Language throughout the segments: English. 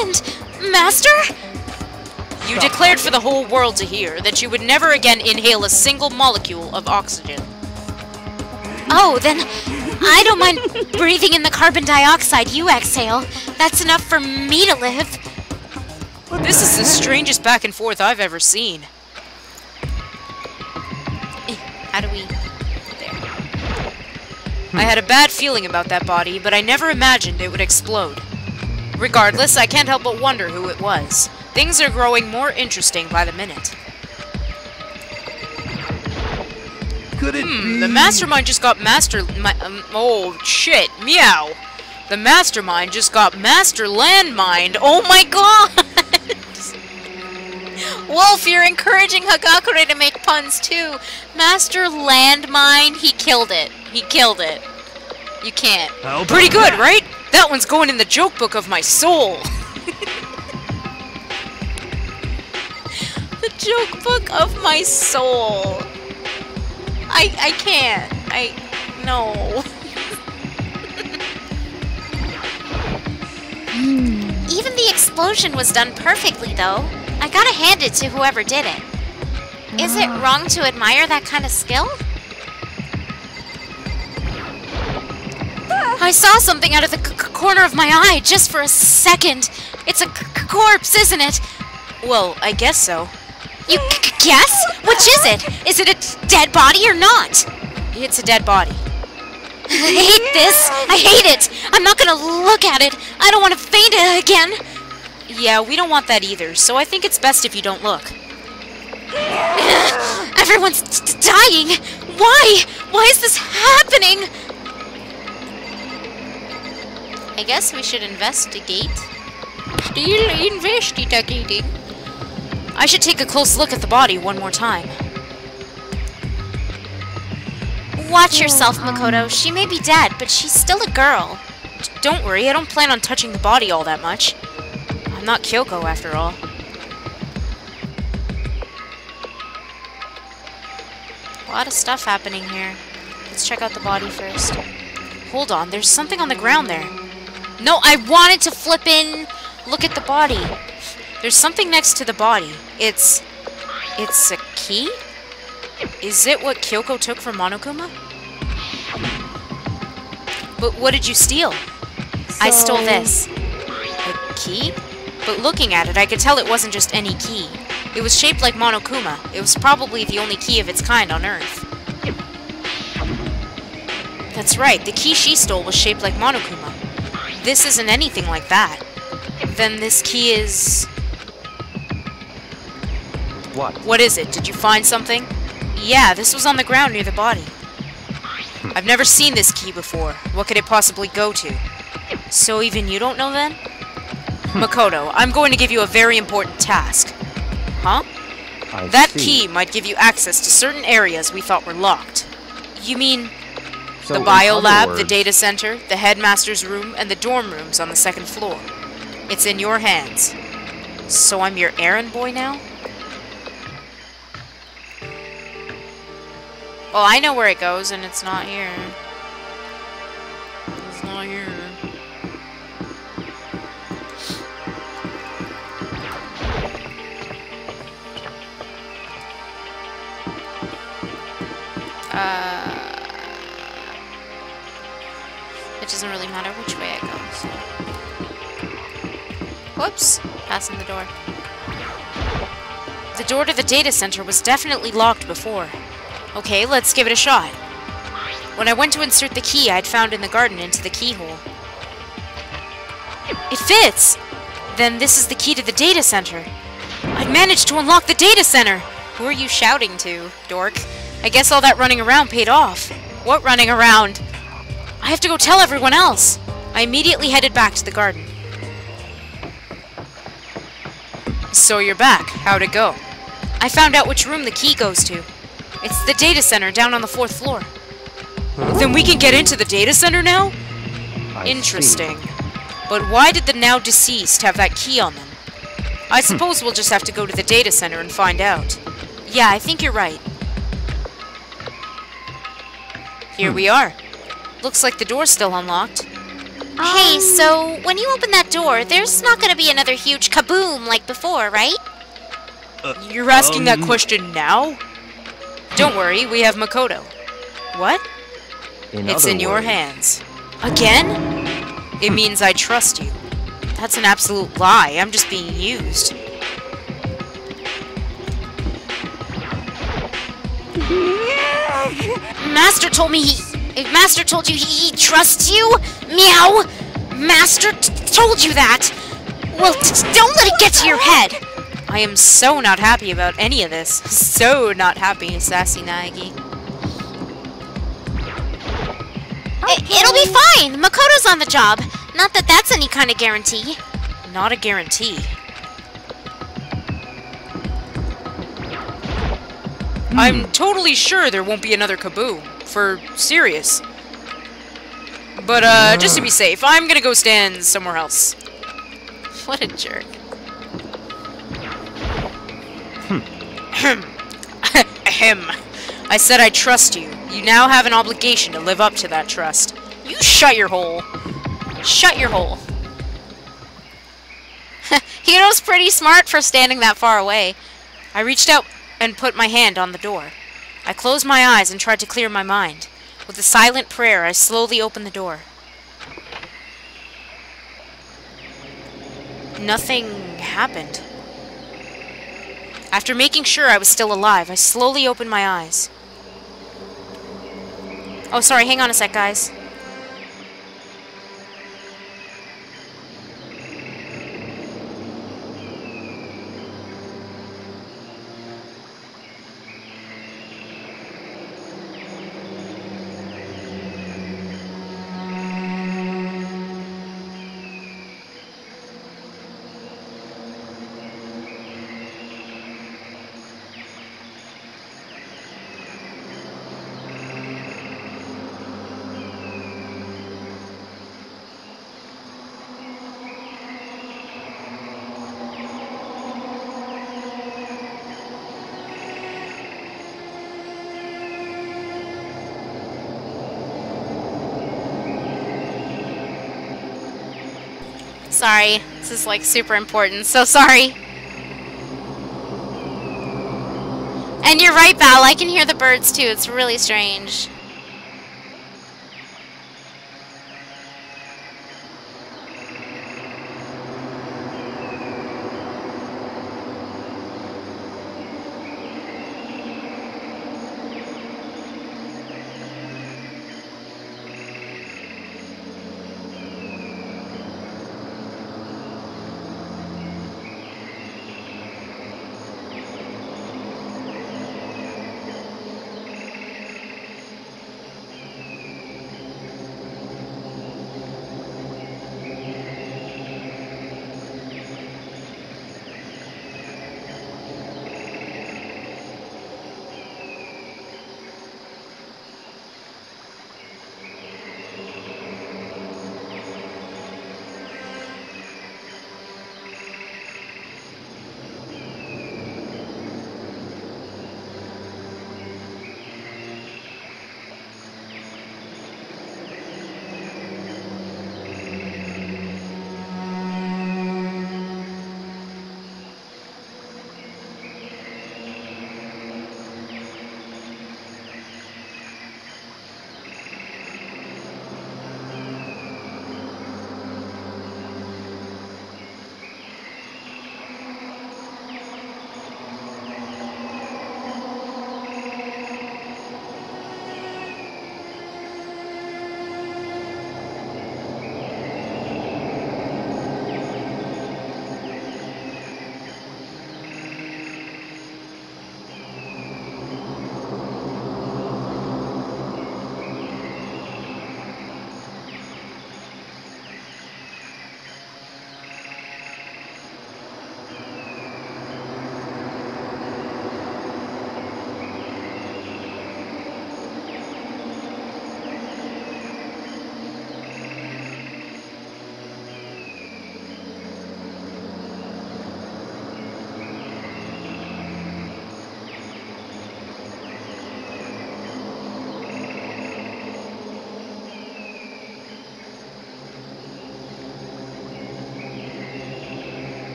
happened? Master? You declared for the whole world to hear that you would never again inhale a single molecule of oxygen. Oh, then I don't mind breathing in the carbon dioxide you exhale. That's enough for me to live. This is the strangest back and forth I've ever seen. How do we... There. I had a bad feeling about that body, but I never imagined it would explode. Regardless, I can't help but wonder who it was. Things are growing more interesting by the minute. Could it be? The mastermind just got oh, shit. Meow. The mastermind just got master landmined. Oh my god! Wolf, you're encouraging Hagakure to make puns too. Master landmine, he killed it. He killed it. You can't. Pretty good, right? That one's going in the joke book of my soul. The joke book of my soul. I can't. No. Even the explosion was done perfectly, though. I gotta hand it to whoever did it. Is it wrong to admire that kind of skill? I saw something out of the corner of my eye just for a second. It's a corpse, isn't it? Well, I guess so. You guess? Which is it? Is it a dead body or not? It's a dead body. I hate this. I hate it. I'm not gonna look at it. I don't want to faint again. Yeah, we don't want that either, so I think it's best if you don't look. Everyone's dying. Why? Why is this happening? I guess we should investigate. Still investigating. I should take a close look at the body one more time. Watch yourself, Makoto. She may be dead, but she's still a girl. Don't worry, I don't plan on touching the body all that much. I'm not Kyoko, after all. A lot of stuff happening here. Let's check out the body first. Hold on, there's something on the ground there. No, I wanted to flip in. Look at the body. There's something next to the body. It's a key? Is it what Kyoko took from Monokuma? But what did you steal? I stole this. A key? But looking at it, I could tell it wasn't just any key. It was shaped like Monokuma. It was probably the only key of its kind on Earth. That's right, the key she stole was shaped like Monokuma. This isn't anything like that. Then this key is... What? What is it? Did you find something? Yeah, this was on the ground near the body. I've never seen this key before. What could it possibly go to? So even you don't know then? Makoto, I'm going to give you a very important task. Huh? That key might give you access to certain areas we thought were locked. You mean... So the biolab, the data center, the headmaster's room, and the dorm rooms on the second floor. It's in your hands. So I'm your errand boy now? Well, I know where it goes, and it's not here. It's not here. It doesn't really matter which way it goes. Whoops! Passing the door. The door to the data center was definitely locked before. Okay, let's give it a shot. When I went to insert the key I'd found in the garden into the keyhole. It fits! Then this is the key to the data center. I'd managed to unlock the data center! Who are you shouting to, dork? I guess all that running around paid off. What running around? I have to go tell everyone else. I immediately headed back to the garden. So you're back. How'd it go? I found out which room the key goes to. It's the data center down on the 4th floor. Then we can get into the data center now? Interesting. But why did the now deceased have that key on them? I suppose we'll just have to go to the data center and find out. Yeah, I think you're right. Here we are. Looks like the door's still unlocked. Hey, so when you open that door, there's not gonna be another huge kaboom like before, right? You're asking that question now? Don't worry, we have Makoto. What? It's in your hands. Again? It means I trust you. That's an absolute lie. I'm just being used. Master told you he trusts you? Meow! Master told you that! Well, don't let it get to your head! I am so not happy about any of this. So not happy, Sassy Naegi. It'll be fine! Makoto's on the job. Not that that's any kind of guarantee. Not a guarantee. I'm totally sure there won't be another kaboom. For serious. But, just to be safe, I'm gonna go stand somewhere else. What a jerk. Ahem. I said I trust you. You now have an obligation to live up to that trust. You shut your hole. Shut your hole. Hiro's pretty smart for standing that far away. I reached out and put my hand on the door. I closed my eyes and tried to clear my mind. With a silent prayer, I slowly opened the door. Nothing happened. After making sure I was still alive, I slowly opened my eyes. Oh, sorry, hang on a sec, guys. Sorry. This is, like, super important. So sorry. And you're right, Val. I can hear the birds, too. It's really strange.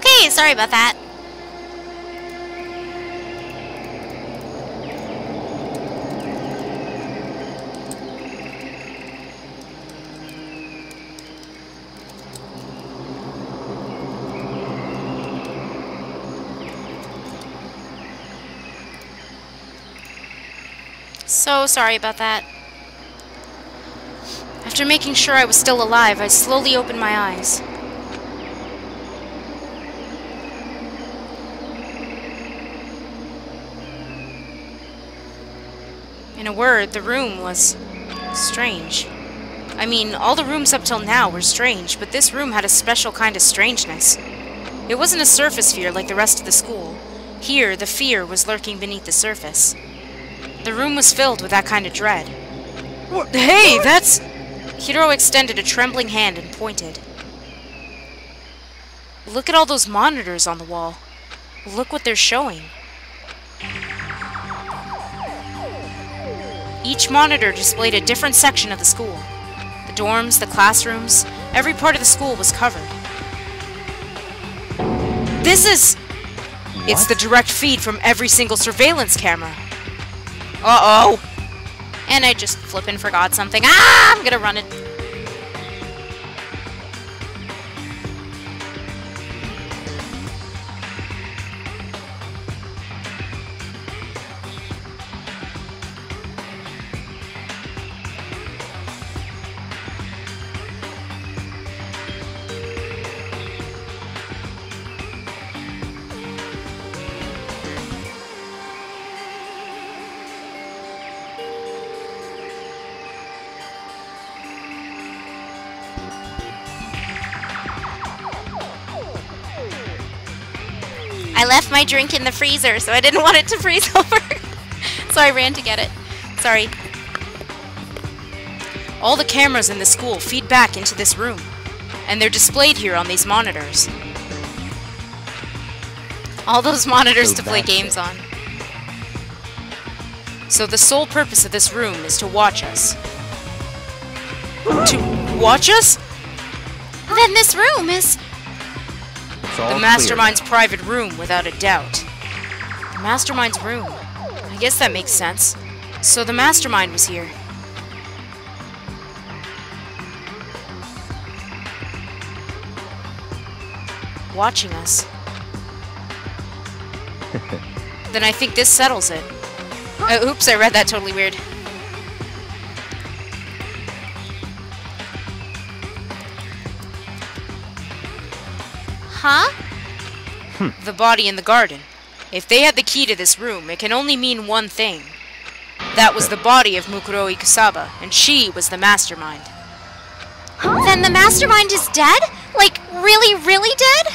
Okay, sorry about that. So sorry about that. After making sure I was still alive, I slowly opened my eyes. In a word, the room was strange. I mean, all the rooms up till now were strange, but this room had a special kind of strangeness. It wasn't a surface fear like the rest of the school. Here, the fear was lurking beneath the surface. The room was filled with that kind of dread. What? Hey, that's... Hiro extended a trembling hand and pointed. Look at all those monitors on the wall. Look what they're showing. Each monitor displayed a different section of the school. The dorms, the classrooms, every part of the school was covered. This is... It's the direct feed from every single surveillance camera. Uh-oh! And I just flippin' forgot something. Ah! I'm gonna run it. I left my drink in the freezer, so I didn't want it to freeze over. So I ran to get it. Sorry. All the cameras in the school feed back into this room, and they're displayed here on these monitors. All those monitors to play games on. So the sole purpose of this room is to watch us. To watch us? Then this room is... The Mastermind's private room, without a doubt. The Mastermind's room. I guess that makes sense. So the Mastermind was here. Watching us. Then I think this settles it. Oops, I read that totally weird. Huh? The body in the garden. If they had the key to this room, it can only mean one thing. That was the body of Mukuro Ikusaba, and she was the Mastermind. Then the Mastermind is dead? Like, really, really dead?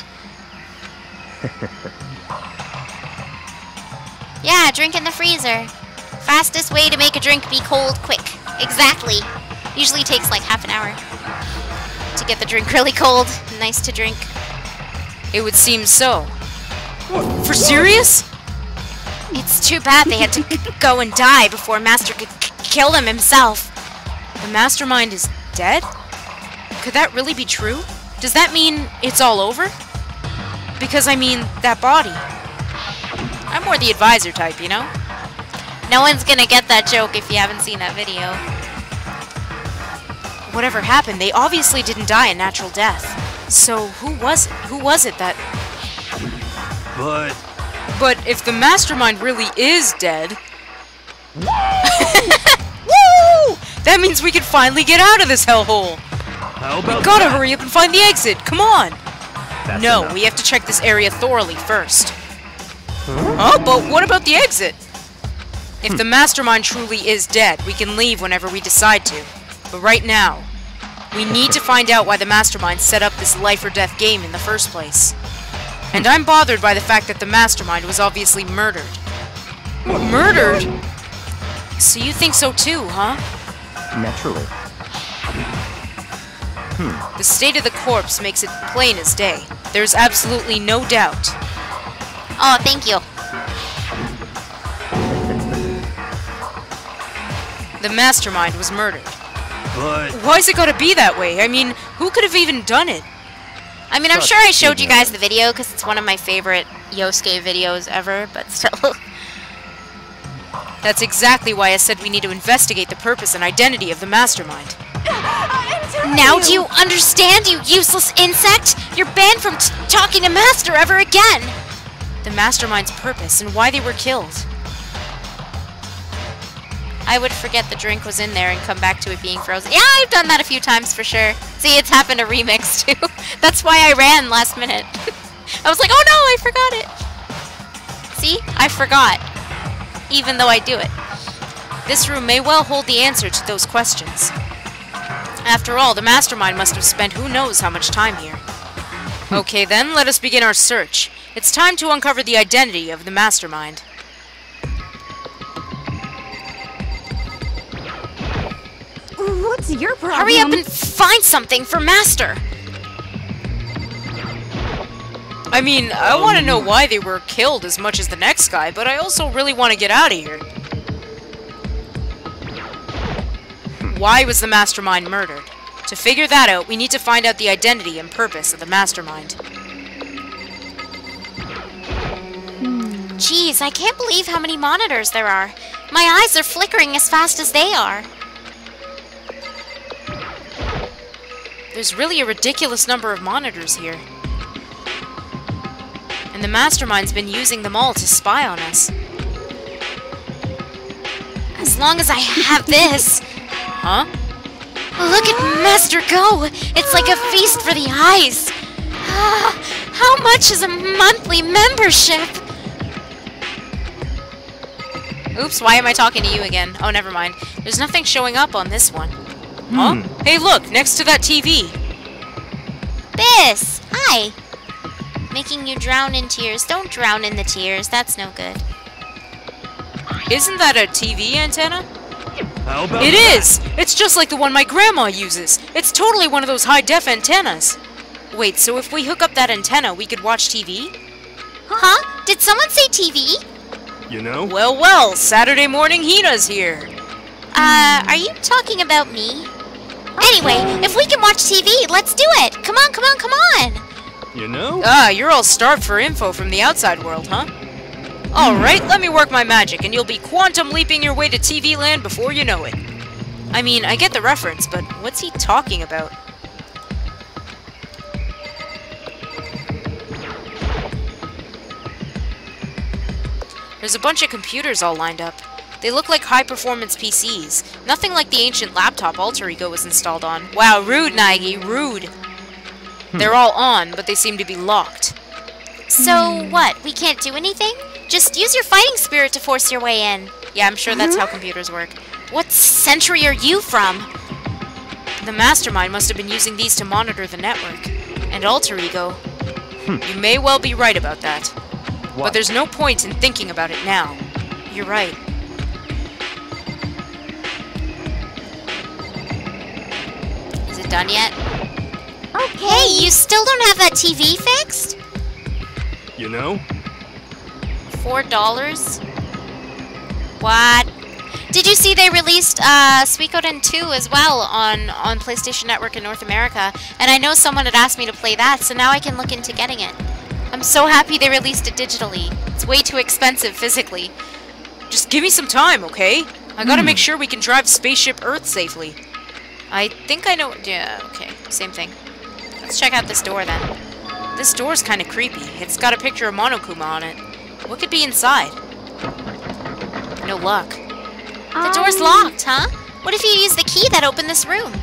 Yeah, drink in the freezer. Fastest way to make a drink be cold quick. Exactly. Usually takes like half an hour to get the drink really cold. Nice to drink. It would seem so. For serious? It's too bad they had to go and die before Master could kill them himself. The Mastermind is dead? Could that really be true? Does that mean it's all over? Because, I mean, that body. I'm more the advisor type, you know? No one's gonna get that joke if you haven't seen that video. Whatever happened, they obviously didn't die a natural death. So, who was it? Who was it that... But if the Mastermind really is dead... Woo! That means we can finally get out of this hellhole! How about We gotta hurry up and find the exit! Come on! That's No, enough. we have to check this area thoroughly first. Oh, but what about the exit? If the Mastermind truly is dead, we can leave whenever we decide to. But right now, we need to find out why the Mastermind set up this life-or-death game in the first place. And I'm bothered by the fact that the Mastermind was obviously murdered. Murdered? So you think so too, huh? Naturally. The state of the corpse makes it plain as day. There's absolutely no doubt. Oh, thank you. The Mastermind was murdered. But Why's it gotta be that way? I mean, who could have even done it? I mean, I'm Such sure I showed you ignorance. guys the video because it's one of my favorite Yosuke videos ever, but still. That's exactly why I said we need to investigate the purpose and identity of the mastermind. Now do you understand, you useless insect? You're banned from talking to Master ever again! The mastermind's purpose and why they were killed. I would forget the drink was in there and come back to it being frozen. Yeah, I've done that a few times for sure. See, it's happened to Remix too. That's why I ran last minute. I was like, oh no, I forgot it. See? I forgot. Even though I do it. This room may well hold the answer to those questions. After all, the mastermind must have spent who knows how much time here. Okay then, let us begin our search. It's time to uncover the identity of the mastermind. What's your problem? Hurry up and find something for Master! I mean, I want to know why they were killed as much as the next guy, but I also really want to get out of here. Why was the mastermind murdered? To figure that out, we need to find out the identity and purpose of the mastermind. Jeez, I can't believe how many monitors there are. My eyes are flickering as fast as they are. There's really a ridiculous number of monitors here. And the mastermind's been using them all to spy on us. As long as I have this. Huh? Look at Master go! It's like a feast for the eyes! How much is a monthly membership? Oops, why am I talking to you again? Oh, never mind. There's nothing showing up on this one. Huh? Hey, look! Next to that TV! This! Hi! Making you drown in tears. Don't drown in the tears. That's no good. Isn't that a TV antenna? How about It that? is! It's just like the one my grandma uses! It's totally one of those high-def antennas! Wait, so if we hook up that antenna, we could watch TV? Huh? Did someone say TV? You know? Well, well, Saturday morning Hina's here! Are you talking about me? Anyway, if we can watch TV, let's do it! Come on, come on, come on! You know? Ah, you're all starved for info from the outside world, huh? Alright, let me work my magic, and you'll be quantum leaping your way to TV land before you know it. I mean, I get the reference, but what's he talking about? There's a bunch of computers all lined up. They look like high-performance PCs. Nothing like the ancient laptop Alter Ego was installed on. Wow, rude, Nagi, rude. They're all on, but they seem to be locked. So, what? We can't do anything? Just use your fighting spirit to force your way in. Yeah, I'm sure that's how computers work. What century are you from? The mastermind must have been using these to monitor the network. And Alter Ego. You may well be right about that. What? But there's no point in thinking about it now. You're right. Is it done yet? Hey, you still don't have that TV fixed? You know? $4? What? Did you see they released Suikoden 2 as well on PlayStation Network in North America? And I know someone had asked me to play that, so now I can look into getting it. I'm so happy they released it digitally. It's way too expensive physically. Just give me some time, okay? I gotta make sure we can drive Spaceship Earth safely. I think I know... Yeah, okay. Same thing. Let's check out this door, then. This door's kinda creepy. It's got a picture of Monokuma on it. What could be inside? No luck. The door's locked, huh? What if you use the key that opened this room?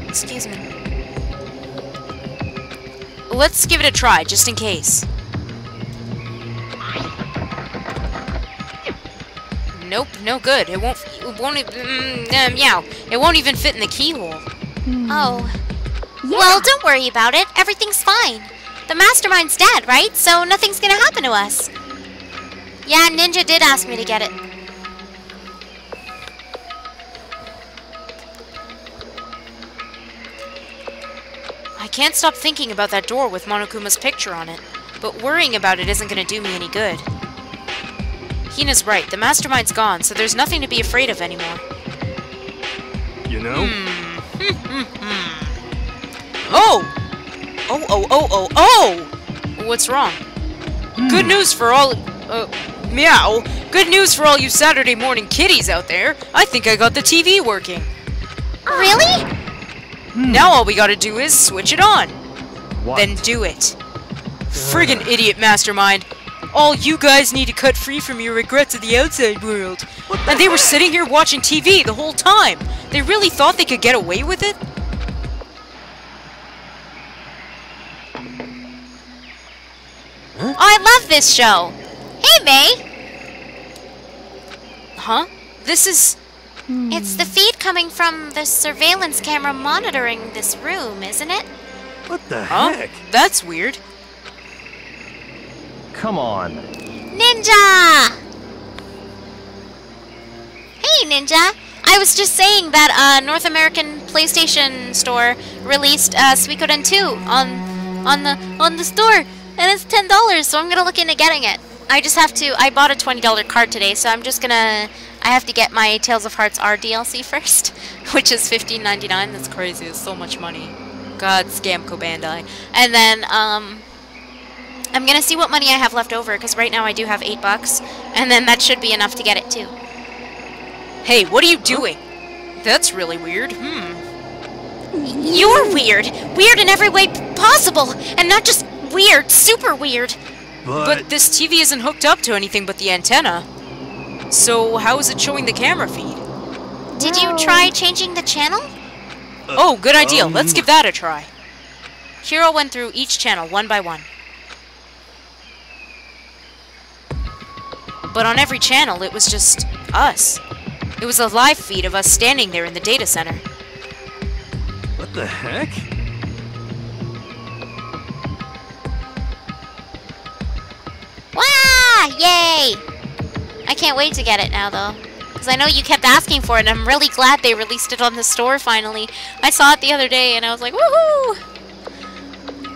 Excuse me. Let's give it a try, just in case. Nope, no good. It won't even fit in the keyhole. Oh. Well, don't worry about it. Everything's fine. The mastermind's dead, right? So nothing's gonna happen to us. Yeah, Ninja did ask me to get it. I can't stop thinking about that door with Monokuma's picture on it, but worrying about it isn't going to do me any good. Hina's right, the mastermind's gone, so there's nothing to be afraid of anymore. You know? Oh! Oh! What's wrong? Good news for all... meow. Good news for all you Saturday morning kiddies out there. I think I got the TV working. Really? Now all we gotta do is switch it on. What? Then do it. Friggin' idiot mastermind. All you guys need to cut free from your regrets of the outside world. And they were sitting here watching TV the whole time. They really thought they could get away with it? Oh, I love this show. Hey, May. Huh? This is... It's the feed coming from the surveillance camera monitoring this room, isn't it? What the Huh? heck? That's weird. Come on. Ninja! Hey, Ninja. I was just saying that North American PlayStation store released Suikoden 2 on the store, and it's $10, so I'm gonna look into getting it. I bought a $20 card today, so I have to get my Tales of Hearts R DLC first, which is $15.99. That's crazy. It's so much money. God, Scamco Bandai. And then, I'm gonna see what money I have left over, because right now I do have $8, and then that should be enough to get it too. Hey, what are you doing? That's really weird. You're weird! Weird in every way possible! And not just weird, super weird! But this TV isn't hooked up to anything but the antenna. So how is it showing the camera feed? Did you try changing the channel? Oh, good idea. Let's give that a try. Hiro went through each channel one by one. But on every channel, it was just us. It was a live feed of us standing there in the data center. What the heck? Wah! Yay! I can't wait to get it now, though. Because I know you kept asking for it, and I'm really glad they released it on the store finally. I saw it the other day, and I was like, woohoo!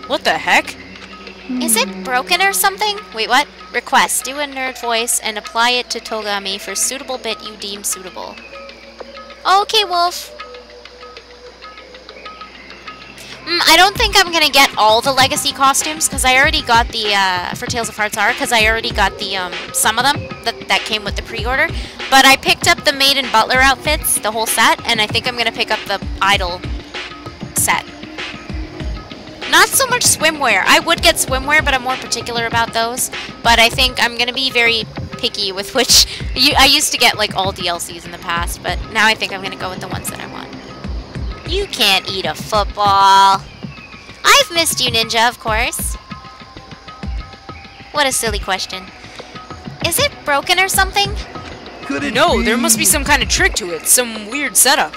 What the heck? Is it broken or something? Wait, what? Request. Do a nerd voice and apply it to Togami for suitable bit you deem suitable. Okay, Wolf. I don't think I'm gonna get all the legacy costumes, because I already got the, for Tales of Hearts R, because I already got the, some of them that came with the pre-order. But I picked up the maid and butler outfits, the whole set, and I think I'm gonna pick up the idol set. Not so much swimwear. I would get swimwear, but I'm more particular about those. But I think I'm gonna be very picky with which... I used to get, like, all DLCs in the past, but now I think I'm gonna go with the ones that I want. You can't eat a football. I've missed you, Ninja, of course. What a silly question. Is it broken or something? Could it No, be? there must be some kind of trick to it. Some weird setup.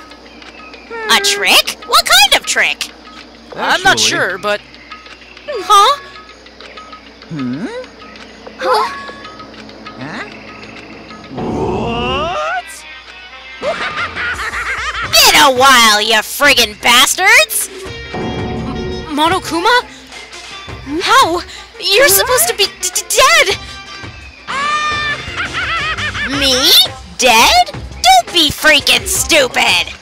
A trick? What kind of trick? I'm not Actually- sure, but... Huh? Huh? What? Been a while, you friggin' bastards! Monokuma? How? You're supposed to be dead! Me? Dead? Don't be freaking stupid!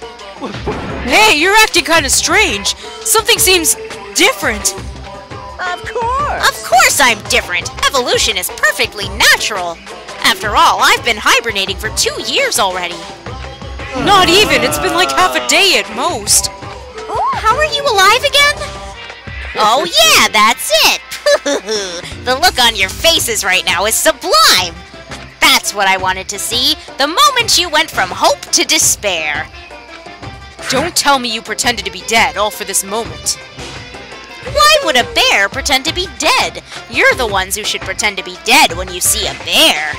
Hey, you're acting kind of strange. Something seems different. Of course. Of course I'm different. Evolution is perfectly natural. After all, I've been hibernating for 2 years already. Not even. It's been like half a day at most. Oh, how are you alive again? Oh yeah, that's it. The look on your faces right now is sublime. That's what I wanted to see. The moment you went from hope to despair. Don't tell me you pretended to be dead all for this moment. Why would a bear pretend to be dead? You're the ones who should pretend to be dead when you see a bear.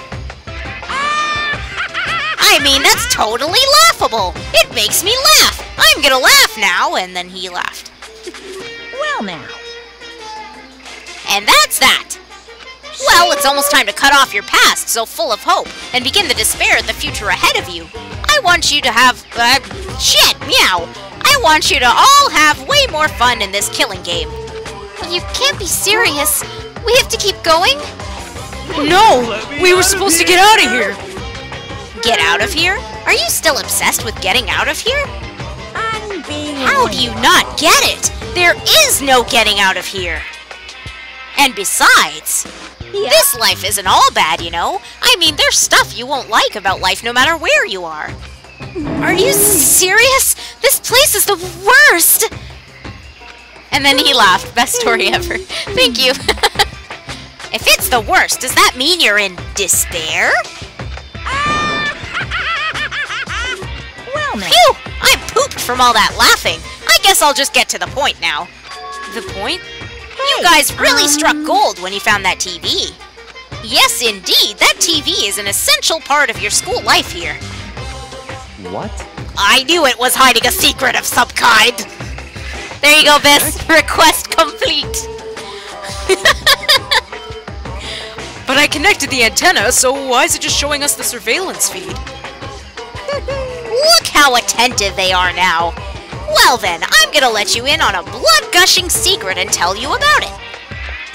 I mean, that's totally laughable. It makes me laugh. I'm gonna laugh now. And then he laughed. Well now. And that's that. Well, it's almost time to cut off your past so full of hope and begin the despair at the future ahead of you. I want you to have, shit, meow. I want you to all have way more fun in this killing game. You can't be serious. We have to keep going? No! We were supposed to get out of here! Get out of here? Are you still obsessed with getting out of here? Unbelievable. How do you not get it? There is no getting out of here. And besides, this life isn't all bad, you know? I mean, there's stuff you won't like about life no matter where you are. Are you serious? This place is the worst! And then he laughed. Best story ever. Thank you. If it's the worst, does that mean you're in despair? Well, now. Phew! I pooped from all that laughing. I guess I'll just get to the point now. The point? You guys really struck gold when you found that TV. Yes, indeed. That TV is an essential part of your school life here. What? I knew it was hiding a secret of some kind. There you go, Biss. Request complete. But I connected the antenna, so why is it just showing us the surveillance feed? Look how attentive they are now. Well then, I'm gonna let you in on a blood-gushing secret and tell you about it.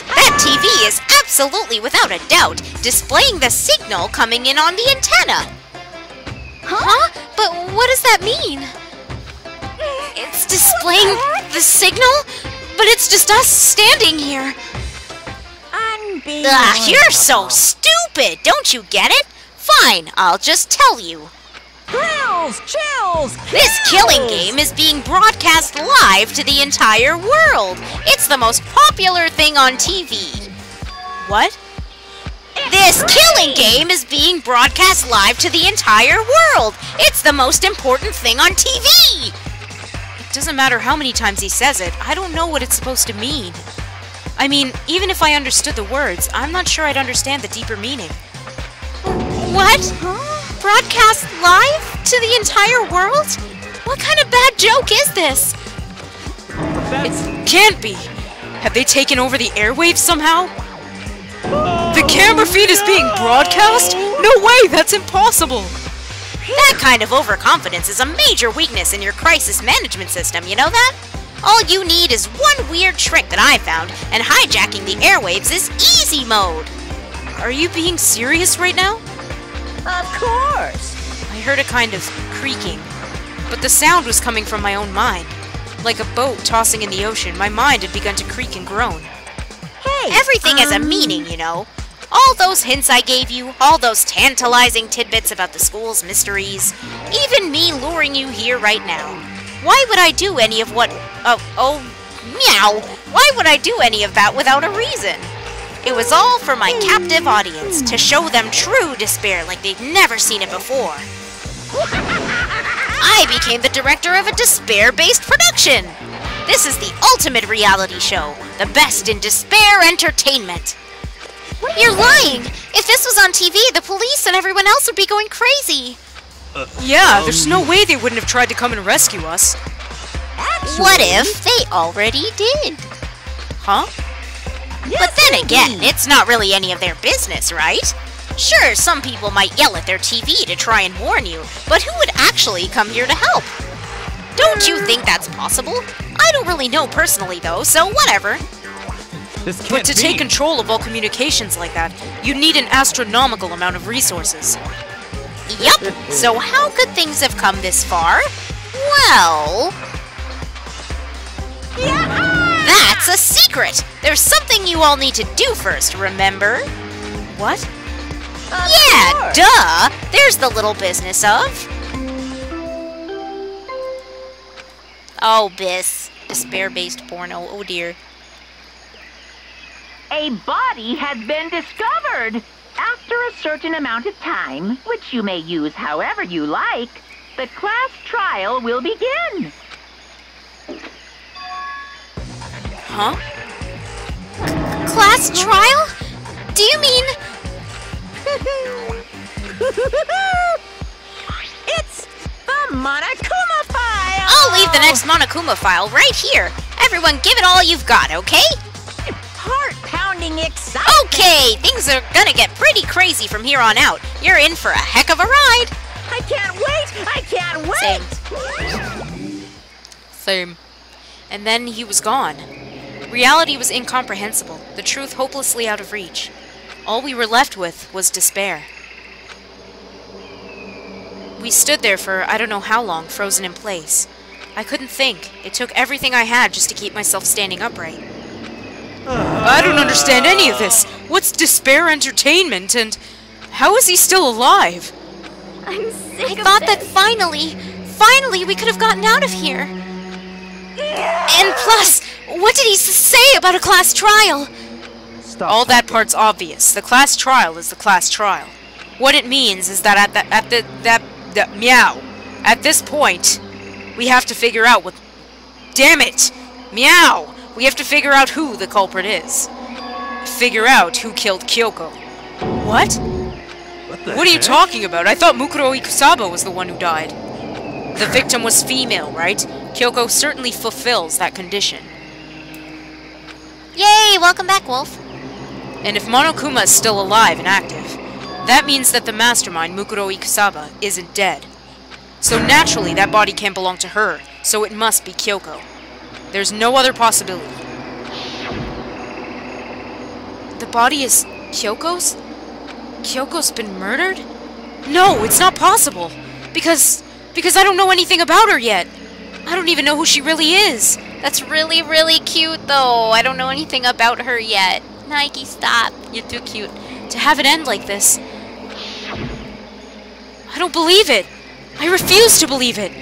That TV is absolutely without a doubt displaying the signal coming in on the antenna. Huh? But what does that mean? It's displaying the signal? But it's just us standing here. Ugh, you're so stupid! Don't you get it? Fine, I'll just tell you. Thrills, chills, This killing game is being broadcast live to the entire world. It's the most popular thing on TV. What? This killing game is being broadcast live to the entire world. It's the most important thing on TV. It doesn't matter how many times he says it, I don't know what it's supposed to mean. I mean, even if I understood the words, I'm not sure I'd understand the deeper meaning. What? Broadcast live to the entire world? What kind of bad joke is this? It can't be! Have they taken over the airwaves somehow? The camera feed is being broadcast? No way, that's impossible! That kind of overconfidence is a major weakness in your crisis management system, you know that? All you need is one weird trick that I found, and hijacking the airwaves is easy mode. Are you being serious right now? Of course. I heard a kind of creaking, but the sound was coming from my own mind. Like a boat tossing in the ocean, my mind had begun to creak and groan. Hey, Everything has a meaning, you know. All those hints I gave you, all those tantalizing tidbits about the school's mysteries, even me luring you here right now. Why would I do any of what... meow! Why would I do any of that without a reason? It was all for my captive audience, to show them true despair like they'd never seen it before. I became the director of a despair-based production. This is the ultimate reality show, the best in despair entertainment. You're lying! If this was on TV, the police and everyone else would be going crazy. Yeah, there's no way they wouldn't have tried to come and rescue us. What if they already did? Huh? But then again, it's not really any of their business, right? Sure, some people might yell at their TV to try and warn you, but who would actually come here to help? Don't you think that's possible? I don't really know personally, though, so whatever. This can't But to be. take control of all communications like that, you need an astronomical amount of resources. Yup, so how could things have come this far? Well... That's a secret! There's something you all need to do first, remember? What? Yeah, duh! There's the little business of... Oh, Biss. Despair-based porno, oh dear. A body has been discovered. After a certain amount of time, which you may use however you like, the class trial will begin. Huh? Class trial? Do you mean... It's the Monokuma file! I'll leave the next Monokuma file right here. Everyone give it all you've got, okay? Heart-pounding excitement! Okay, things are gonna get pretty crazy from here on out. You're in for a heck of a ride. I can't wait! I can't wait! Same. And then he was gone. Reality was incomprehensible, the truth hopelessly out of reach. All we were left with was despair. We stood there for I don't know how long, frozen in place. I couldn't think. It took everything I had just to keep myself standing upright. I don't understand any of this. What's Despair Entertainment, and how is he still alive? I'm sick I of thought this. that finally we could have gotten out of here. And plus, what did he say about a class trial? Stop. All that part's obvious. The class trial is the class trial. What it means is that at this point, we have to figure out what... Damn it! Meow! We have to figure out who the culprit is. Figure out who killed Kyoko. What? What are you talking about? I thought Mukuro Ikusaba was the one who died. The victim was female, right? Kyoko certainly fulfills that condition. Yay, welcome back, Wolf. And if Monokuma is still alive and active, that means that the mastermind, Mukuro Ikusaba, isn't dead. So naturally, that body can't belong to her, so it must be Kyoko. There's no other possibility. The body is Kyoko's? Kyoko's been murdered? No, it's not possible! Because I don't know anything about her yet! I don't even know who she really is! That's really, really cute, though. I don't know anything about her yet. Nike, stop. You're too cute. To have it end like this... I don't believe it! I refuse to believe it!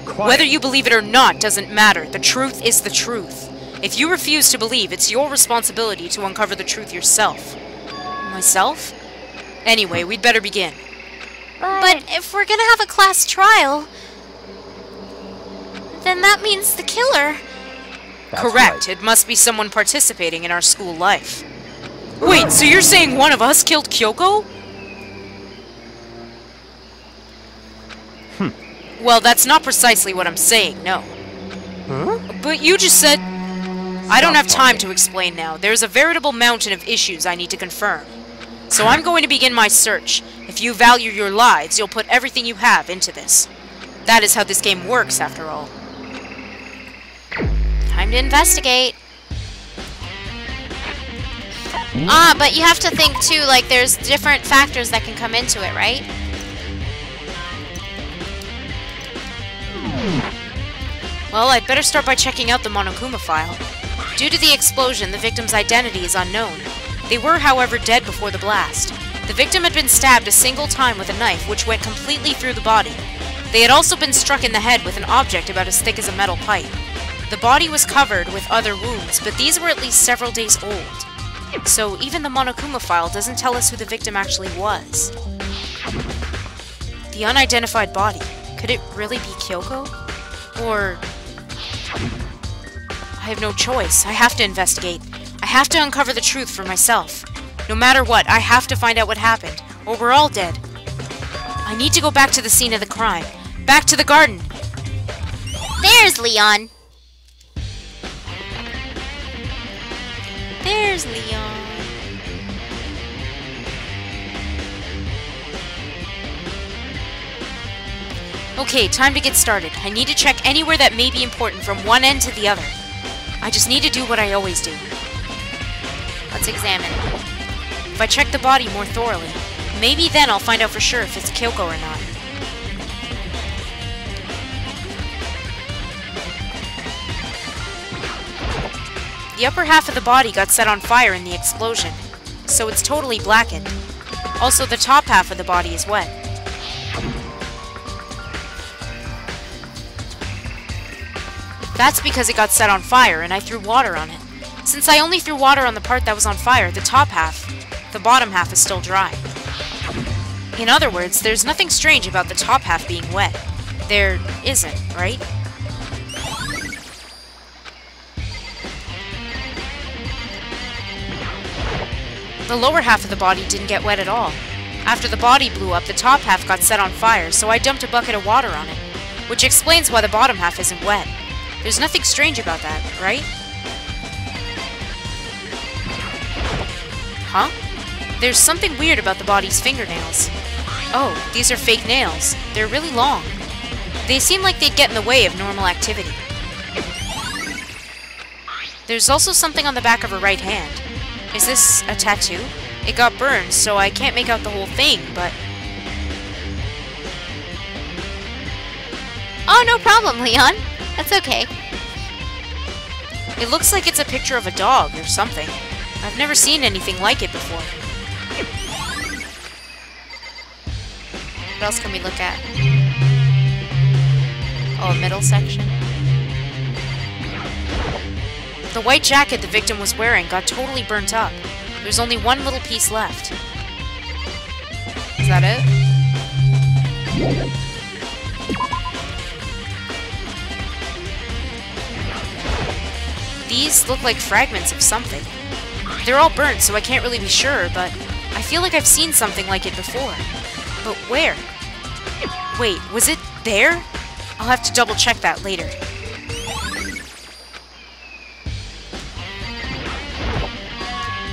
Quiet. Whether you believe it or not doesn't matter. The truth is the truth. If you refuse to believe, it's your responsibility to uncover the truth yourself. Myself? Anyway, we'd better begin. But if we're gonna have a class trial, then that means the killer. That's Correct. right. It must be someone participating in our school life. Wait, so you're saying one of us killed Kyoko? Well, that's not precisely what I'm saying, no. Huh? But you just said... I don't have time to explain now. There's a veritable mountain of issues I need to confirm. So I'm going to begin my search. If you value your lives, you'll put everything you have into this. That is how this game works, after all. Time to investigate. Ah, but you have to think too, like there's different factors that can come into it, right? Well, I'd better start by checking out the Monokuma file. Due to the explosion, the victim's identity is unknown. They were, however, dead before the blast. The victim had been stabbed a single time with a knife, which went completely through the body. They had also been struck in the head with an object about as thick as a metal pipe. The body was covered with other wounds, but these were at least several days old. So even the Monokuma file doesn't tell us who the victim actually was. The unidentified body. Could it really be Kyoko? Or... I have no choice. I have to investigate. I have to uncover the truth for myself. No matter what, I have to find out what happened, or we're all dead. I need to go back to the scene of the crime. Back to the garden. There's Leon. There's Leon. Okay, time to get started. I need to check anywhere that may be important from one end to the other. I just need to do what I always do. Let's examine. If I check the body more thoroughly, maybe then I'll find out for sure if it's Kyoko or not. The upper half of the body got set on fire in the explosion, so it's totally blackened. Also, the top half of the body is wet. That's because it got set on fire and I threw water on it. Since I only threw water on the part that was on fire, the top half, the bottom half is still dry. In other words, there's nothing strange about the top half being wet. There isn't, right? The lower half of the body didn't get wet at all. After the body blew up, the top half got set on fire, so I dumped a bucket of water on it, which explains why the bottom half isn't wet. There's nothing strange about that, right? Huh? There's something weird about the body's fingernails. Oh, these are fake nails. They're really long. They seem like they'd get in the way of normal activity. There's also something on the back of her right hand. Is this a tattoo? It got burned, so I can't make out the whole thing, but... Oh, no problem, Leon. That's okay. It looks like it's a picture of a dog or something. I've never seen anything like it before. What else can we look at? Oh, middle section. The white jacket the victim was wearing got totally burnt up. There's only one little piece left. Is that it? These look like fragments of something. They're all burnt, so I can't really be sure, but I feel like I've seen something like it before. But where? Wait, was it there? I'll have to double check that later.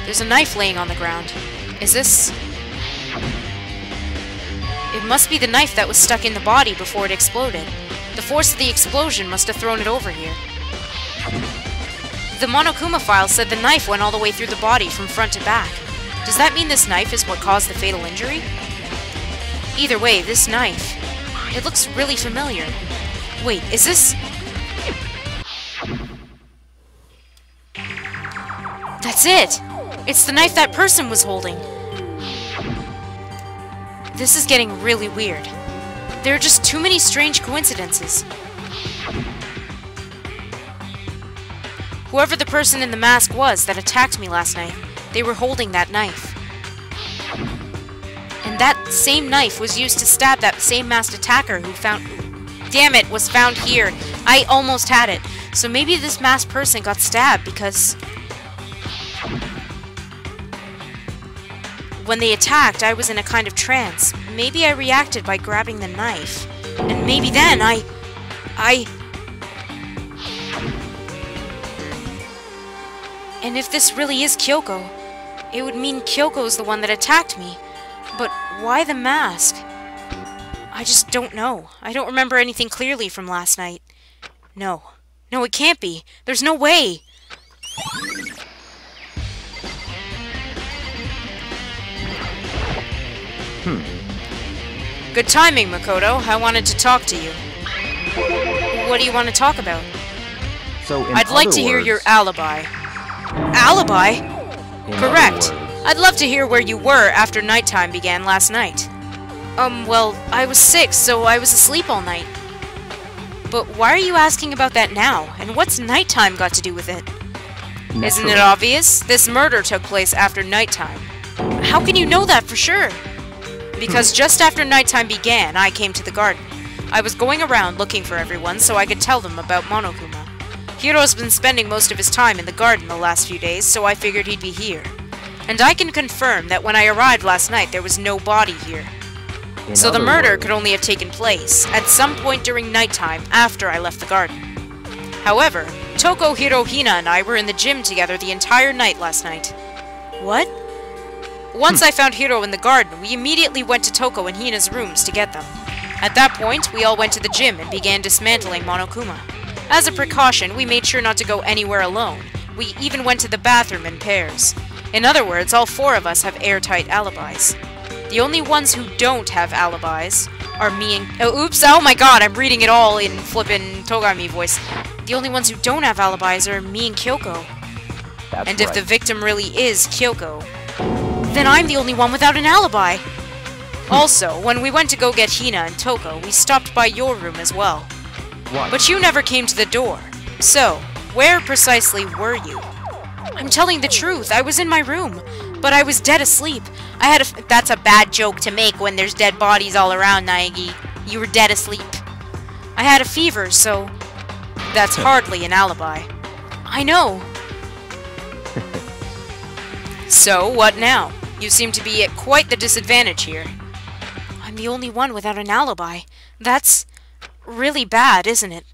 There's a knife laying on the ground. Is this... It must be the knife that was stuck in the body before it exploded. The force of the explosion must have thrown it over here. The Monokuma file said the knife went all the way through the body from front to back. Does that mean this knife is what caused the fatal injury? Either way, this knife... It looks really familiar. Wait, is this... That's it! It's the knife that person was holding. This is getting really weird. There are just too many strange coincidences. Whoever the person in the mask was that attacked me last night, they were holding that knife. And that same knife was used to stab that same masked attacker who found... Damn it, was found here. I almost had it. So maybe this masked person got stabbed because... When they attacked, I was in a kind of trance. Maybe I reacted by grabbing the knife. And maybe then I... And if this really is Kyoko, it would mean Kyoko's the one that attacked me. But why the mask? I just don't know. I don't remember anything clearly from last night. No. No, it can't be. There's no way. Good timing, Makoto. I wanted to talk to you. What do you want to talk about? So, in I'd like other to hear words- your alibi. Alibi? in Correct. other words, I'd love to hear where you were after nighttime began last night. Well, I was sick, so I was asleep all night. But why are you asking about that now? And what's nighttime got to do with it? Isn't naturally. it obvious? This murder took place after nighttime. How can you know that for sure? Because just after nighttime began, I came to the garden. I was going around looking for everyone so I could tell them about Monokuma. Hiro's been spending most of his time in the garden the last few days, so I figured he'd be here. And I can confirm that when I arrived last night, there was no body here. In So the other murder words, could only have taken place at some point during nighttime after I left the garden. However, Toko, Hiro, Hina, and I were in the gym together the entire night last night. What? Once I found Hiro in the garden, we immediately went to Toko and Hina's rooms to get them. At that point, we all went to the gym and began dismantling Monokuma. As a precaution, we made sure not to go anywhere alone. We even went to the bathroom in pairs. In other words, all four of us have airtight alibis. The only ones who don't have alibis are me and... Oh, oops, oh my god, I'm reading it all in flippin' Togami voice. The only ones who don't have alibis are me and Kyoko. that's And if right. the victim really is Kyoko, then I'm the only one without an alibi. Also, when we went to go get Hina and Toko, we stopped by your room as well. What? But you never came to the door. So, where precisely were you? I'm telling the truth, I was in my room, but I was dead asleep. I had a... That's a bad joke to make when there's dead bodies all around, Naegi. You were dead asleep. I had a fever, so... That's hardly an alibi. I know. So, what now? You seem to be at quite the disadvantage here. I'm the only one without an alibi. That's really bad, isn't it?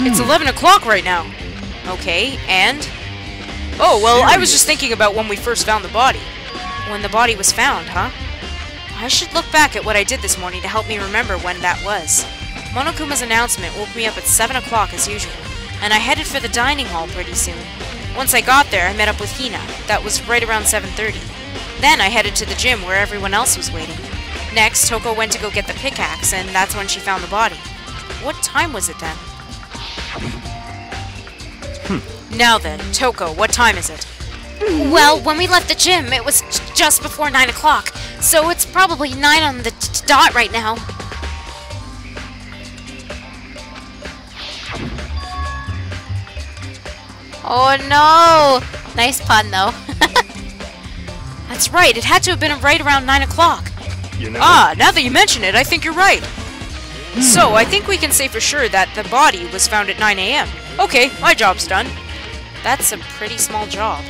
It's 11 o'clock right now. Okay, and? Oh, well, I was just thinking about when we first found the body. When the body was found, huh? I should look back at what I did this morning to help me remember when that was. Monokuma's announcement woke me up at 7 o'clock as usual, and I headed for the dining hall pretty soon. Once I got there, I met up with Hina. That was right around 7:30. Then I headed to the gym where everyone else was waiting. Next, Toko went to go get the pickaxe, and that's when she found the body. What time was it then? Now then, Toko, what time is it? Well, when we left the gym, it was just before 9 o'clock, so it's probably 9 on the dot right now. Oh no! Nice pun, though. That's right, it had to have been right around 9 o'clock. You know? Ah, now that you mention it, I think you're right. So, I think we can say for sure that the body was found at 9 a.m. Okay, my job's done. That's a pretty small job.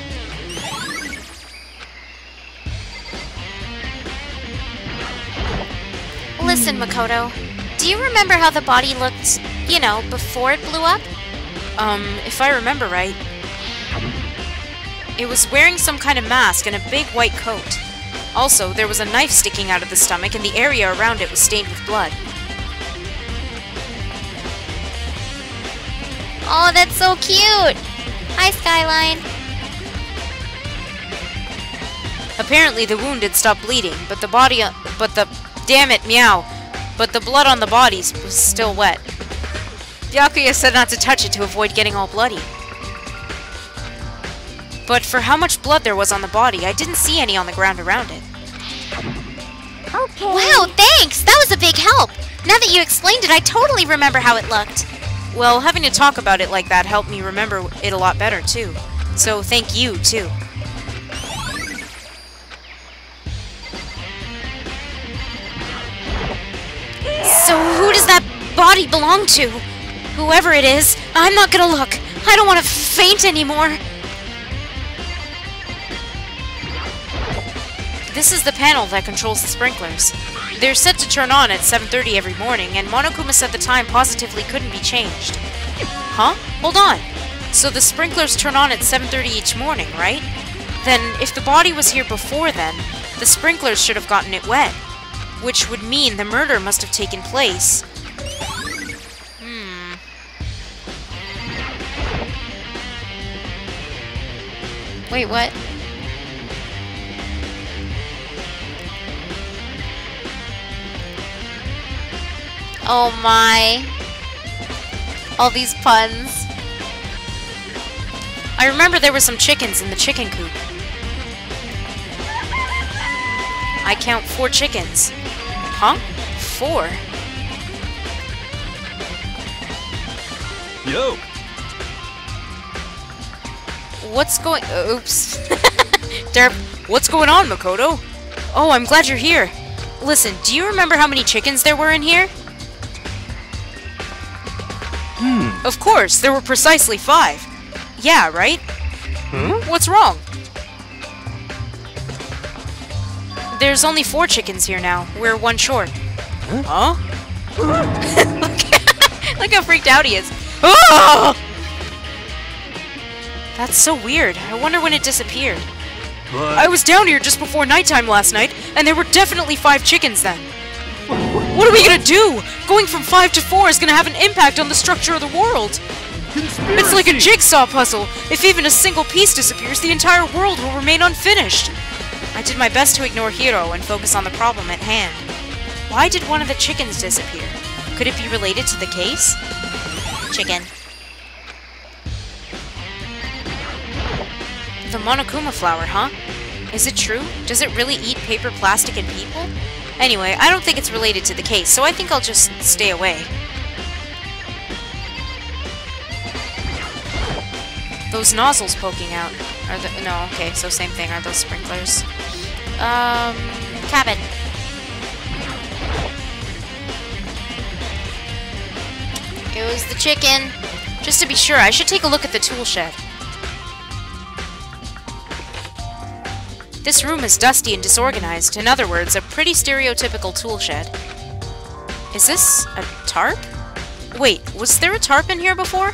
Listen, Makoto, do you remember how the body looked, you know, before it blew up? If I remember right, it was wearing some kind of mask and a big white coat. Also, there was a knife sticking out of the stomach and the area around it was stained with blood. Oh, that's so cute! Hi, Skyline. Apparently the wound had stopped bleeding, but the damn it, meow. But the blood on the bodies was still wet. Byakuya said not to touch it to avoid getting all bloody. But for how much blood there was on the body, I didn't see any on the ground around it. Okay. Wow, thanks! That was a big help! Now that you explained it, I totally remember how it looked. Well, having to talk about it like that helped me remember it a lot better, too. So thank you, too. So who does that body belong to? Whoever it is, I'm not gonna look. I don't want to faint anymore. This is the panel that controls the sprinklers. They're set to turn on at 7:30 every morning, and Monokuma said the time positively couldn't be changed. Huh? Hold on. So the sprinklers turn on at 7:30 each morning, right? Then, if the body was here before then, the sprinklers should have gotten it wet. Which would mean the murder must have taken place. Wait, what? Oh my. All these puns. I remember there were some chickens in the chicken coop. I count 4 chickens. Huh? 4? Yo! What's going... oops. Derp, what's going on, Makoto? Oh, I'm glad you're here. Listen, do you remember how many chickens there were in here? Of course, there were precisely 5. Yeah, right? What's wrong? There's only 4 chickens here now. We're 1 short. Huh? Look how freaked out he is. Oh! That's so weird. I wonder when it disappeared. I was down here just before nighttime last night, and there were definitely 5 chickens then. What are we gonna do? Going from 5 to 4 is gonna have an impact on the structure of the world. It's like a jigsaw puzzle. If even a single piece disappears, the entire world will remain unfinished. I did my best to ignore Hiro and focus on the problem at hand. Why did one of the chickens disappear? Could it be related to the case? Chicken. The Monokuma flower, huh? Is it true? Does it really eat paper, plastic, and people? Anyway, I don't think it's related to the case, so I think I'll just stay away. Those nozzles poking out. Are the... no, okay, so same thing. Are those sprinklers? Cabin. It was the chicken. Just to be sure, I should take a look at the tool shed. This room is dusty and disorganized. In other words, a pretty stereotypical tool shed. Is this a tarp? Wait, was there a tarp in here before?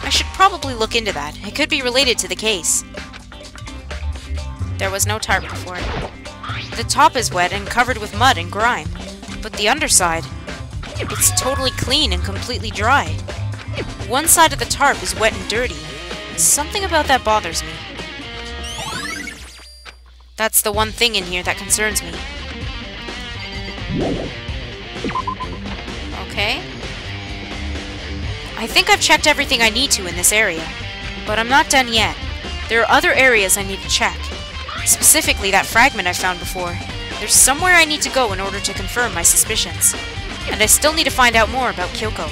I should probably look into that. It could be related to the case. There was no tarp before. The top is wet and covered with mud and grime. But the underside, it's totally clean and completely dry. One side of the tarp is wet and dirty. Something about that bothers me. That's the one thing in here that concerns me. Okay. I think I've checked everything I need to in this area, but I'm not done yet. There are other areas I need to check. Specifically, that fragment I found before. There's somewhere I need to go in order to confirm my suspicions. And I still need to find out more about Kyoko.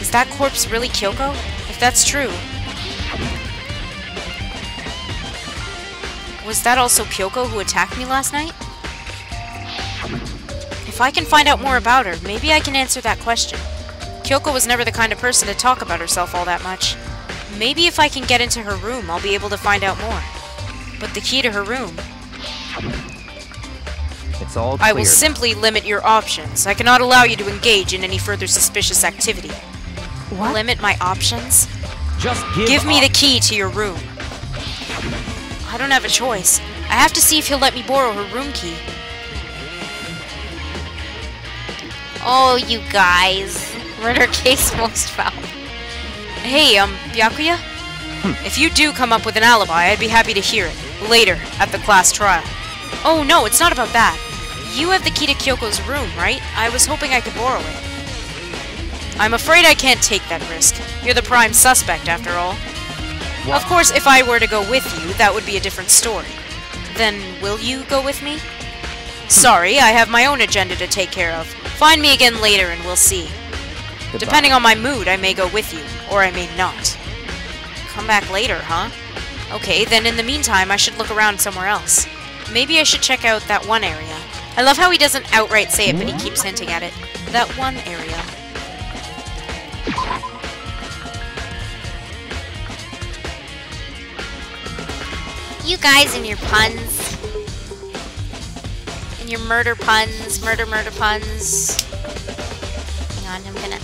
Is that corpse really Kyoko? If that's true... Was that also Kyoko who attacked me last night? If I can find out more about her, maybe I can answer that question. Kyoko was never the kind of person to talk about herself all that much. Maybe if I can get into her room, I'll be able to find out more. But the key to her room... It's all clear. I will simply limit your options. I cannot allow you to engage in any further suspicious activity. What? Limit my options? Just Give me the key to your room. I don't have a choice. I have to see if he'll let me borrow her room key. Oh, you guys. Murder case most foul. Hey, Byakuya? If you do come up with an alibi, I'd be happy to hear it. Later, at the class trial. Oh, no, it's not about that. You have the key to Kyoko's room, right? I was hoping I could borrow it. I'm afraid I can't take that risk. You're the prime suspect, after all. What? Of course, if I were to go with you, that would be a different story. Then, will you go with me? Sorry, I have my own agenda to take care of. Find me again later and we'll see. Goodbye. Depending on my mood, I may go with you, or I may not. Come back later, huh? Okay, then in the meantime, I should look around somewhere else. Maybe I should check out that one area. I love how he doesn't outright say it, but he keeps hinting at it. That one area. You guys and your puns. And your murder puns. Murder puns. Hang on, I'm gonna...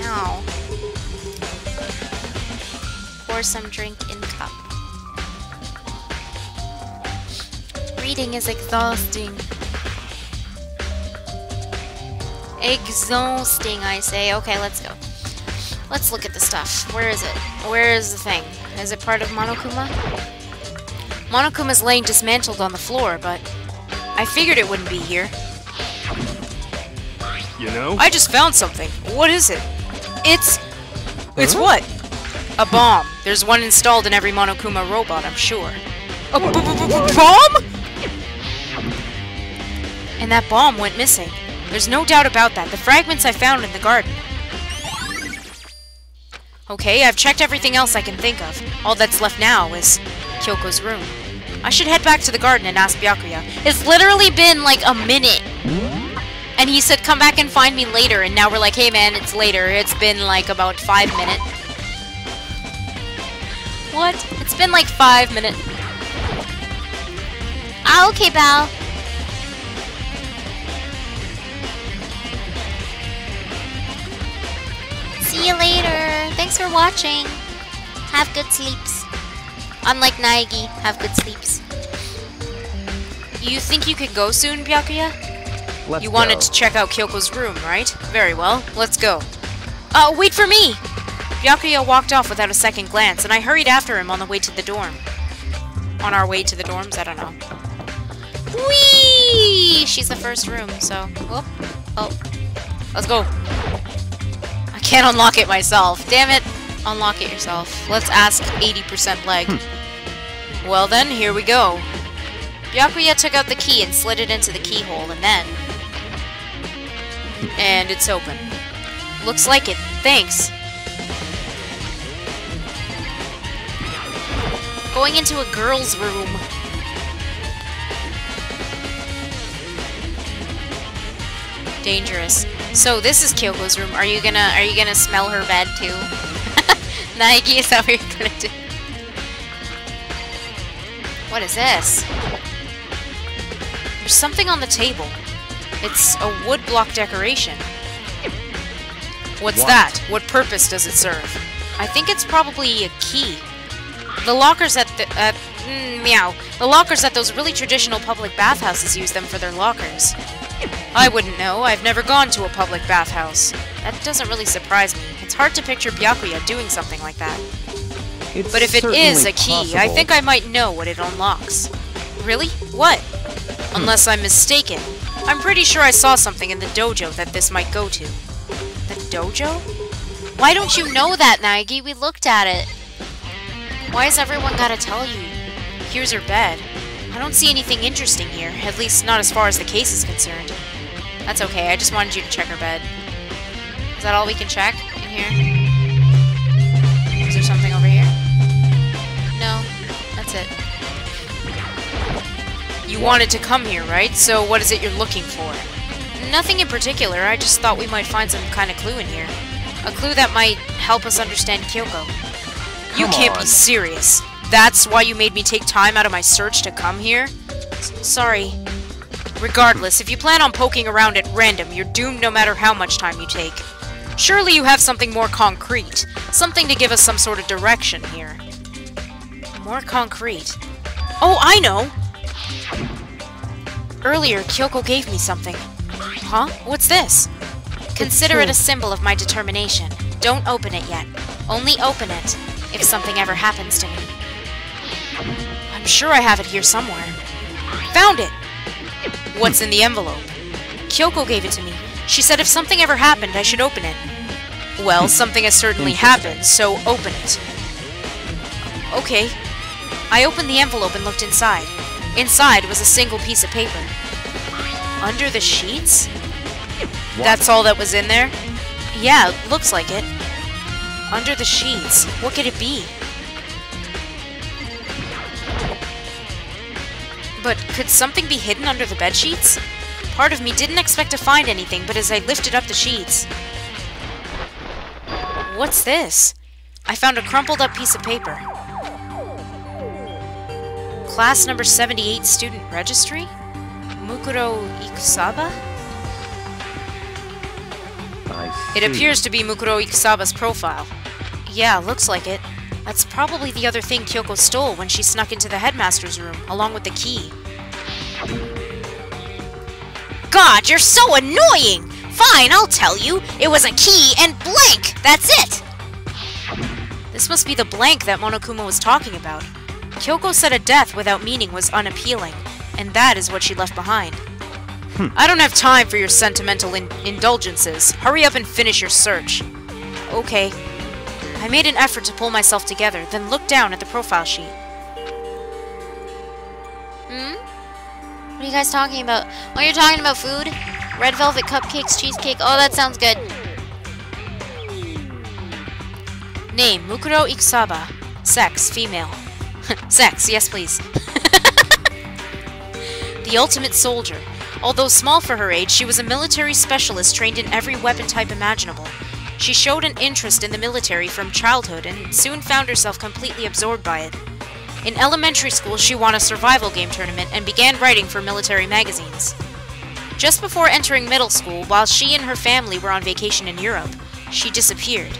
Ow. Pour some drink in cup. Reading is exhausting. Exhausting, I say. Okay, let's go. Let's look at the stuff. Where is it? Where is the thing? Is it part of Monokuma? Monokuma's laying dismantled on the floor, but I figured it wouldn't be here. You know? I just found something. What is it? It's what? A bomb. There's one installed in every Monokuma robot, I'm sure. A bomb? And that bomb went missing. There's no doubt about that. The fragments I found in the garden. Okay, I've checked everything else I can think of. All that's left now is Kyoko's room. I should head back to the garden and ask Byakuya. It's literally been like a minute. And he said come back and find me later, and now we're like, hey man, it's later. It's been like about 5 minutes. What? It's been like 5 minutes. Ah, okay, Bal. See you later. Thanks for watching. Have good sleeps. Unlike Naegi, have good sleeps. You think you could go soon, Byakuya? Let's You wanted go. to check out Kyoko's room, right? Very well, let's go. Wait for me! Byakuya walked off without a second glance, and I hurried after him on the way to the dorm. On our way to the dorms? I don't know. Whee! She's the first room, so... Whoop. Oh. Let's go. I can't unlock it myself. Damn it. Unlock it yourself. Let's ask 80% leg. Well then, here we go. Byakuya took out the key and slid it into the keyhole, and then... And it's open. Looks like it. Thanks. Going into a girl's room. Dangerous. So this is Kyoko's room. Are you gonna smell her bed too? Naegi, is that what you're gonna do? What is this? There's something on the table. It's a wood block decoration. What's that? What purpose does it serve? I think it's probably a key. The lockers at the the lockers at those really traditional public bathhouses use them for their lockers. I wouldn't know. I've never gone to a public bathhouse. That doesn't really surprise me. It's hard to picture Byakuya doing something like that. It's But if it is a certainly key, I possible. think I might know what it unlocks. Really? What? Unless I'm mistaken. I'm pretty sure I saw something in the dojo that this might go to. The dojo? Why don't you know that, Naegi? We looked at it. Why has everyone gotta tell you? Here's her bed. I don't see anything interesting here, at least not as far as the case is concerned. That's okay, I just wanted you to check her bed. Is that all we can check in here? Is there something over here? No, that's it. You wanted to come here, right? So what is it you're looking for? Nothing in particular, I just thought we might find some kind of clue in here. A clue that might help us understand Kyoko. You can't be serious. That's why you made me take time out of my search to come here? Sorry. Regardless, if you plan on poking around at random, you're doomed no matter how much time you take. Surely you have something more concrete. Something to give us some sort of direction here. More concrete? Oh, I know! Earlier, Kyoko gave me something. Huh? What's this? Consider it a symbol of my determination. Don't open it yet. Only open it if something ever happens to me. I'm sure I have it here somewhere. Found it! What's in the envelope? Kyoko gave it to me. She said if something ever happened, I should open it. Well, something has certainly happened, so open it. Okay. I opened the envelope and looked inside. Inside was a single piece of paper. Under the sheets? That's all that was in there? Yeah, looks like it. Under the sheets. What could it be? But could something be hidden under the bedsheets? Part of me didn't expect to find anything, but as I lifted up the sheets... What's this? I found a crumpled up piece of paper. Class number 78 student registry? Mukuro Ikusaba? It appears to be Mukuro Ikusaba's profile. Yeah, looks like it. That's probably the other thing Kyoko stole when she snuck into the headmaster's room, along with the key. God, you're so annoying! Fine, I'll tell you. It was a key and blank! That's it! This must be the blank that Monokuma was talking about. Kyoko said a death without meaning was unappealing, and that is what she left behind. I don't have time for your sentimental indulgences. Hurry up and finish your search. Okay. I made an effort to pull myself together, then looked down at the profile sheet. What are you guys talking about? Oh, you're talking about food? Red velvet cupcakes, cheesecake. Oh, that sounds good. Name, Mukuro Ikusaba. Sex, female. Sex, yes please. The ultimate soldier. Although small for her age, she was a military specialist trained in every weapon type imaginable. She showed an interest in the military from childhood and soon found herself completely absorbed by it. In elementary school, she won a survival game tournament and began writing for military magazines. Just before entering middle school, while she and her family were on vacation in Europe, she disappeared.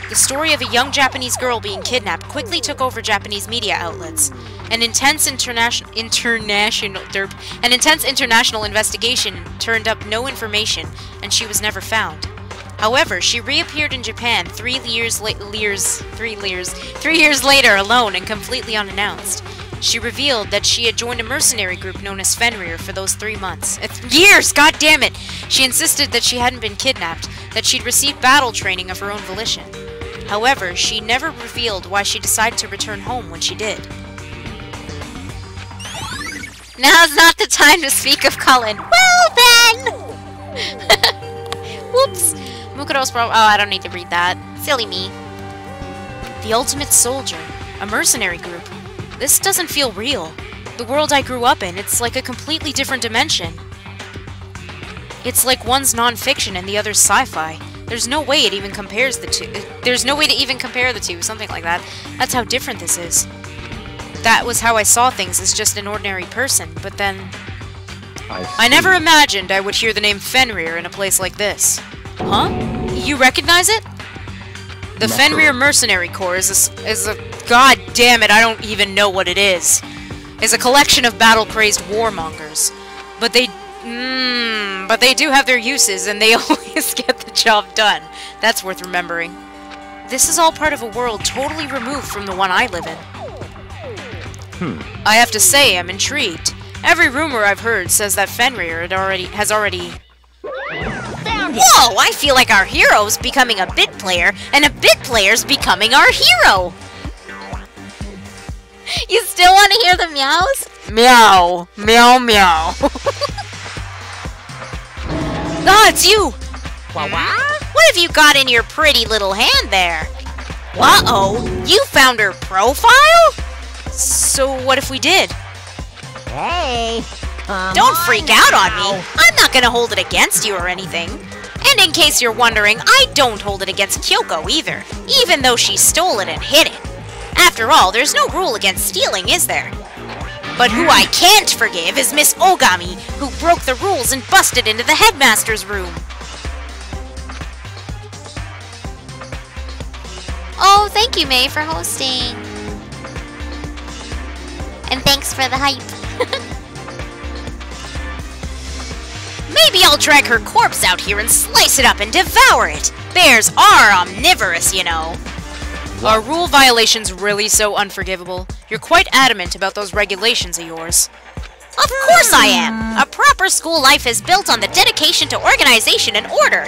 The story of a young Japanese girl being kidnapped quickly took over Japanese media outlets. An intense international investigation turned up no information, and she was never found. However, she reappeared in Japan 3 years later alone and completely unannounced. She revealed that she had joined a mercenary group known as Fenrir for those 3 months. Years! God damn it! She insisted that she hadn't been kidnapped, that she'd received battle training of her own volition. However, she never revealed why she decided to return home when she did. Now's not the time to speak of Cullen. Well then! Whoops. Mukuro's oh, I don't need to read that. Silly me. The ultimate soldier. A mercenary group. This doesn't feel real. The world I grew up in, it's like a completely different dimension. It's like one's non-fiction and the other's sci-fi. There's no way it even compares the two. There's no way to even compare the two, something like that. That's how different this is. That was how I saw things as just an ordinary person, but then... I never imagined I would hear the name Fenrir in a place like this. Huh? You recognize it? The Fenrir Mercenary Corps is a... God damn it, I don't even know what it is. Is a collection of battle-crazed warmongers. But they do have their uses, and they always get the job done. That's worth remembering. This is all part of a world totally removed from the one I live in. I have to say, I'm intrigued. Every rumor I've heard says that Fenrir has already... Whoa! I feel like our hero's becoming a bit player, and a bit player's becoming our hero! You still want to hear the meows? Meow! Meow meow! Ah, it's you! What have you got in your pretty little hand there? Uh-oh! You found her profile? So what if we did? Hey, Don't freak out on me. I'm not gonna hold it against you or anything. And in case you're wondering, I don't hold it against Kyoko either, even though she stole it and hid it. After all, there's no rule against stealing, is there? But who I can't forgive is Miss Ogami, who broke the rules and busted into the headmaster's room. Oh, thank you, May, for hosting. And thanks for the hype. Maybe I'll drag her corpse out here and slice it up and devour it. Bears are omnivorous, you know. Are rule violations really so unforgivable? You're quite adamant about those regulations of yours. Of course I am! A proper school life is built on the dedication to organization and order.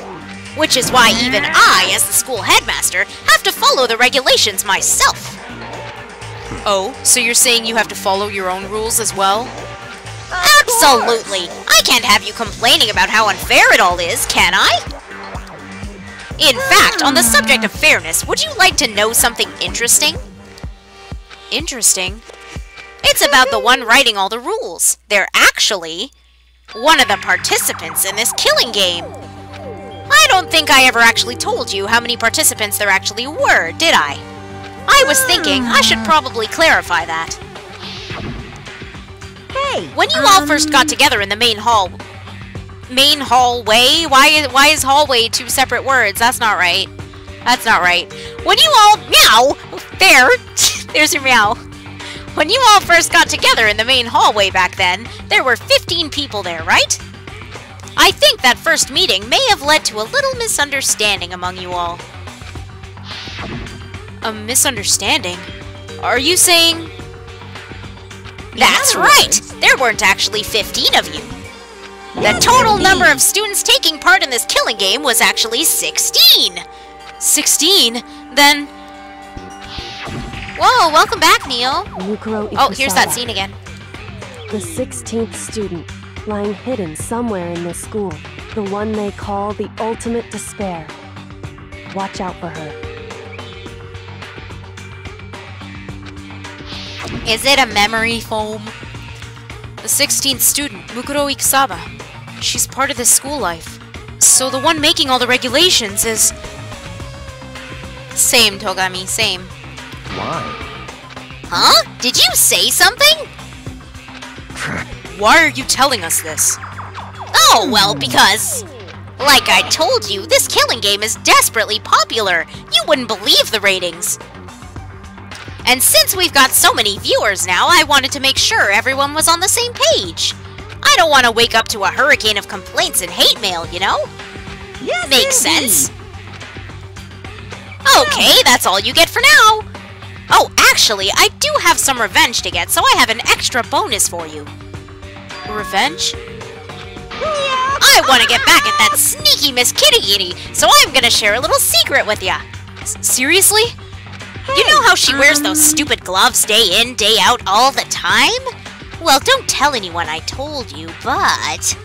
Which is why even I, as the school headmaster, have to follow the regulations myself. Oh, so you're saying you have to follow your own rules as well? Absolutely! I can't have you complaining about how unfair it all is, can I? In fact, on the subject of fairness, would you like to know something interesting? Interesting. It's about the one writing all the rules. They're actually one of the participants in this killing game. I don't think I ever actually told you how many participants there actually were, did I? I was thinking I should probably clarify that. Hey, When you all first got together in the main hallway? Why is hallway two separate words? That's not right. That's not right. When you all meow, there's your meow. When you all first got together in the main hallway back then, there were 15 people there, right? I think that first meeting may have led to a little misunderstanding among you all. A misunderstanding? Are you saying... That's right! There weren't actually 15 of you. The total number of students taking part in this killing game was actually 16! 16? Then... Whoa, welcome back, Neo. Oh, here's that scene again. The 16th student, lying hidden somewhere in this school. The one they call the ultimate despair. Watch out for her. Is it a memory foam? The 16th student, Mukuro Ikusaba. She's part of this school life. So the one making all the regulations is... Same, Togami, same. Why? Huh? Did you say something? Why are you telling us this? Oh, well, because... Like I told you, this killing game is desperately popular. You wouldn't believe the ratings. And since we've got so many viewers now, I wanted to make sure everyone was on the same page. I don't want to wake up to a hurricane of complaints and hate mail, you know? yes, Makes indeed. sense. Okay, that's all you get for now. Oh, actually, I do have some revenge to get, so I have an extra bonus for you. Revenge? I want to get back at that sneaky Miss Kitty Kitty, so I'm gonna share a little secret with ya. Seriously? You know how she wears those stupid gloves day in, day out, all the time? Well, don't tell anyone I told you, but...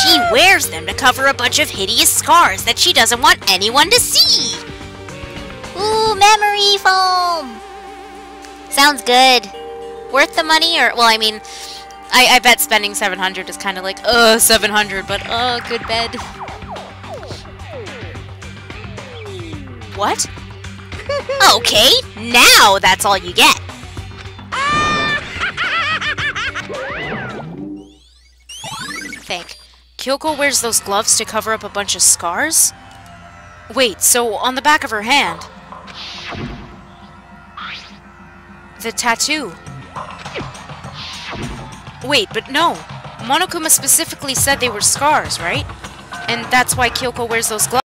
she wears them to cover a bunch of hideous scars that she doesn't want anyone to see. Ooh, memory foam. Sounds good. Worth the money, or... Well, I mean... I bet spending 700 is kind of like, 700, but, good bed. What? Okay, now that's all you get. Think. Kyoko wears those gloves to cover up a bunch of scars? Wait, so on the back of her hand... The tattoo. Wait, but no. Monokuma specifically said they were scars, right? And that's why Kyoko wears those gloves.